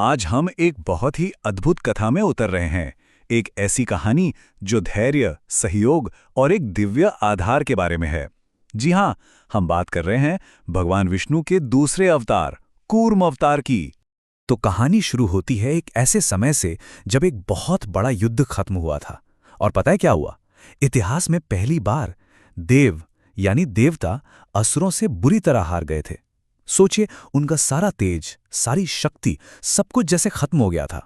आज हम एक बहुत ही अद्भुत कथा में उतर रहे हैं। एक ऐसी कहानी जो धैर्य, सहयोग और एक दिव्य आधार के बारे में है। जी हाँ, हम बात कर रहे हैं भगवान विष्णु के दूसरे अवतार, कूर्म अवतार की। तो कहानी शुरू होती है एक ऐसे समय से जब एक बहुत बड़ा युद्ध खत्म हुआ था। और पता है क्या हुआ? इतिहास में पहली बार देव यानी देवता असुरों से बुरी तरह हार गए थे। सोचिए, उनका सारा तेज, सारी शक्ति, सब कुछ जैसे खत्म हो गया था।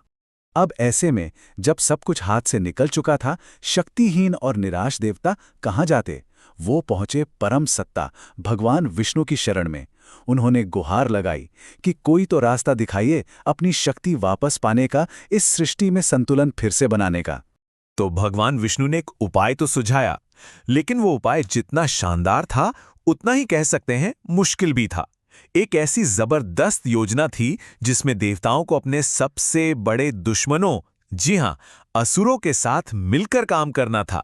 अब ऐसे में जब सब कुछ हाथ से निकल चुका था, शक्तिहीन और निराश देवता कहाँ जाते? वो पहुंचे परम सत्ता भगवान विष्णु की शरण में। उन्होंने गुहार लगाई कि कोई तो रास्ता दिखाइए अपनी शक्ति वापस पाने का, इस सृष्टि में संतुलन फिर से बनाने का। तो भगवान विष्णु ने एक उपाय तो सुझाया, लेकिन वो उपाय जितना शानदार था उतना ही कह सकते हैं मुश्किल भी था। एक ऐसी जबरदस्त योजना थी जिसमें देवताओं को अपने सबसे बड़े दुश्मनों, जी हां, असुरों के साथ मिलकर काम करना था।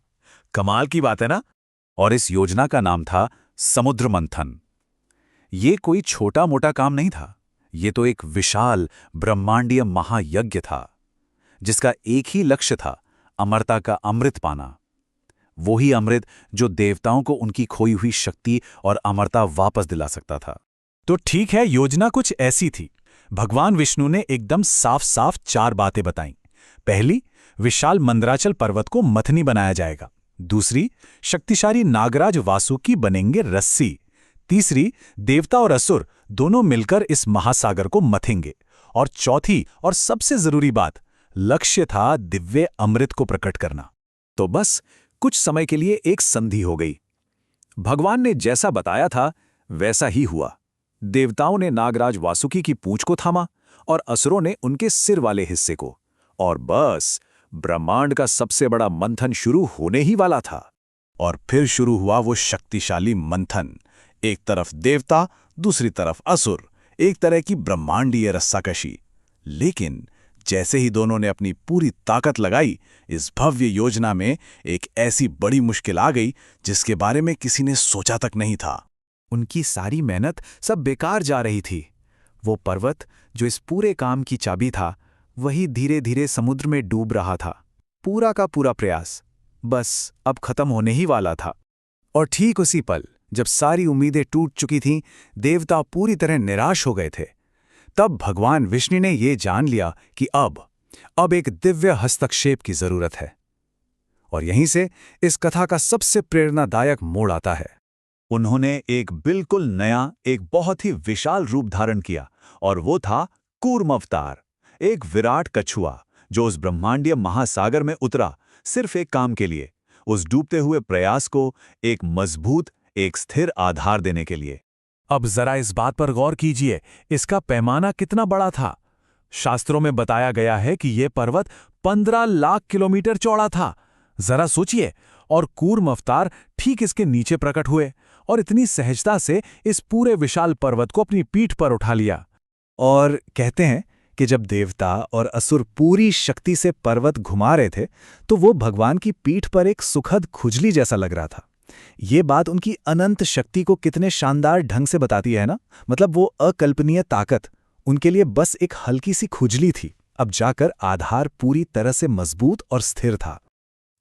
कमाल की बात है ना? और इस योजना का नाम था समुद्र मंथन। ये कोई छोटा मोटा काम नहीं था। ये तो एक विशाल ब्रह्मांडीय महायज्ञ था जिसका एक ही लक्ष्य था, अमरता का अमृत पाना। वही अमृत जो देवताओं को उनकी खोई हुई शक्ति और अमरता वापस दिला सकता था। तो ठीक है, योजना कुछ ऐसी थी। भगवान विष्णु ने एकदम साफ साफ 4 बातें बताईं। पहली, विशाल मंदराचल पर्वत को मथनी बनाया जाएगा। दूसरी, शक्तिशाली नागराज वासुकी बनेंगे रस्सी। तीसरी, देवता और असुर दोनों मिलकर इस महासागर को मथेंगे। और चौथी और सबसे जरूरी बात, लक्ष्य था दिव्य अमृत को प्रकट करना। तो बस कुछ समय के लिए एक संधि हो गई। भगवान ने जैसा बताया था वैसा ही हुआ। देवताओं ने नागराज वासुकी की पूंछ को थामा और असुरों ने उनके सिर वाले हिस्से को। और बस ब्रह्मांड का सबसे बड़ा मंथन शुरू होने ही वाला था। और फिर शुरू हुआ वो शक्तिशाली मंथन। एक तरफ देवता, दूसरी तरफ असुर, एक तरह की ब्रह्मांडीय रस्साकशी। लेकिन जैसे ही दोनों ने अपनी पूरी ताकत लगाई, इस भव्य योजना में एक ऐसी बड़ी मुश्किल आ गई जिसके बारे में किसी ने सोचा तक नहीं था। उनकी सारी मेहनत सब बेकार जा रही थी। वो पर्वत जो इस पूरे काम की चाबी था, वही धीरे धीरे समुद्र में डूब रहा था। पूरा का पूरा प्रयास बस अब खत्म होने ही वाला था। और ठीक उसी पल, जब सारी उम्मीदें टूट चुकी थीं, देवता पूरी तरह निराश हो गए थे, तब भगवान विष्णु ने ये जान लिया कि अब एक दिव्य हस्तक्षेप की जरूरत है। और यहीं से इस कथा का सबसे प्रेरणादायक मोड़ आता है। उन्होंने एक बिल्कुल नया, एक बहुत ही विशाल रूप धारण किया, और वो था कूर्म अवतार। एक विराट कछुआ जो उस ब्रह्मांडीय महासागर में उतरा सिर्फ एक काम के लिए, उस डूबते हुए प्रयास को एक मजबूत, एक स्थिर आधार देने के लिए। अब जरा इस बात पर गौर कीजिए, इसका पैमाना कितना बड़ा था। शास्त्रों में बताया गया है कि यह पर्वत 15 लाख किलोमीटर चौड़ा था। जरा सोचिए, और कूर्म अवतार ठीक इसके नीचे प्रकट हुए और इतनी सहजता से इस पूरे विशाल पर्वत को अपनी पीठ पर उठा लिया। और कहते हैं कि जब देवता और असुर पूरी शक्ति से पर्वत घुमा रहे थे, तो वो भगवान की पीठ पर एक सुखद खुजली जैसा लग रहा था। ये बात उनकी अनंत शक्ति को कितने शानदार ढंग से बताती है ना। मतलब वो अकल्पनीय ताकत उनके लिए बस एक हल्की सी खुजली थी, अब जाकर आधार पूरी तरह से मजबूत और स्थिर था।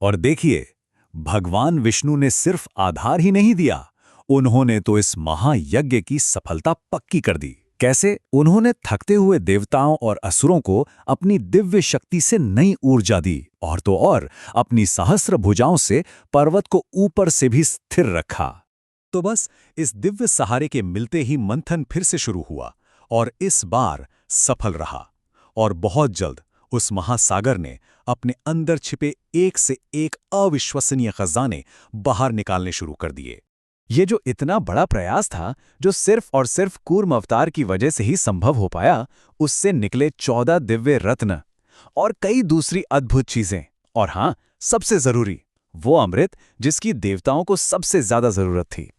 और देखिए, भगवान विष्णु ने सिर्फ आधार ही नहीं दिया, उन्होंने तो इस महायज्ञ की सफलता पक्की कर दी। कैसे? उन्होंने थकते हुए देवताओं और असुरों को अपनी दिव्य शक्ति से नई ऊर्जा दी, और तो और अपनी सहस्त्र भुजाओं से पर्वत को ऊपर से भी स्थिर रखा। तो बस इस दिव्य सहारे के मिलते ही मंथन फिर से शुरू हुआ, और इस बार सफल रहा। और बहुत जल्द उस महासागर ने अपने अंदर छिपे एक से एक अविश्वसनीय खजाने बाहर निकालने शुरू कर दिए। ये जो इतना बड़ा प्रयास था, जो सिर्फ और सिर्फ कूर्म अवतार की वजह से ही संभव हो पाया, उससे निकले 14 दिव्य रत्न और कई दूसरी अद्भुत चीजें। और हाँ, सबसे जरूरी, वो अमृत जिसकी देवताओं को सबसे ज्यादा जरूरत थी।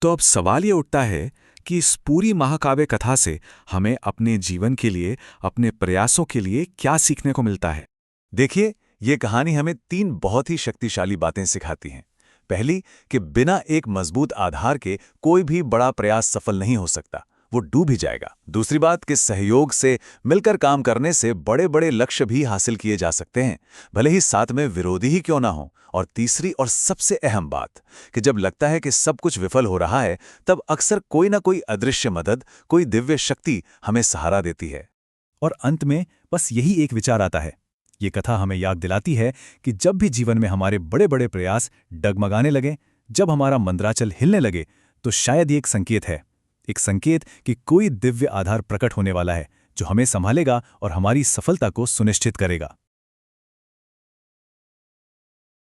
तो अब सवाल ये उठता है कि इस पूरी महाकाव्य कथा से हमें अपने जीवन के लिए, अपने प्रयासों के लिए क्या सीखने को मिलता है? देखिए, ये कहानी हमें 3 बहुत ही शक्तिशाली बातें सिखाती हैं। पहली, कि बिना एक मजबूत आधार के कोई भी बड़ा प्रयास सफल नहीं हो सकता। वो डूब ही जाएगा। दूसरी बात कि सहयोग से, मिलकर काम करने से बड़े बड़े लक्ष्य भी हासिल किए जा सकते हैं, भले ही साथ में विरोधी ही क्यों ना हो। और तीसरी और सबसे अहम बात कि जब लगता है कि सब कुछ विफल हो रहा है, तब अक्सर कोई ना कोई अदृश्य मदद, कोई दिव्य शक्ति हमें सहारा देती है। और अंत में बस यही एक विचार आता है। ये कथा हमें याद दिलाती है कि जब भी जीवन में हमारे बड़े बड़े प्रयास डगमगाने लगें, जब हमारा मंदराचल हिलने लगे, तो शायद ये एक संकेत है, एक संकेत कि कोई दिव्य आधार प्रकट होने वाला है जो हमें संभालेगा और हमारी सफलता को सुनिश्चित करेगा।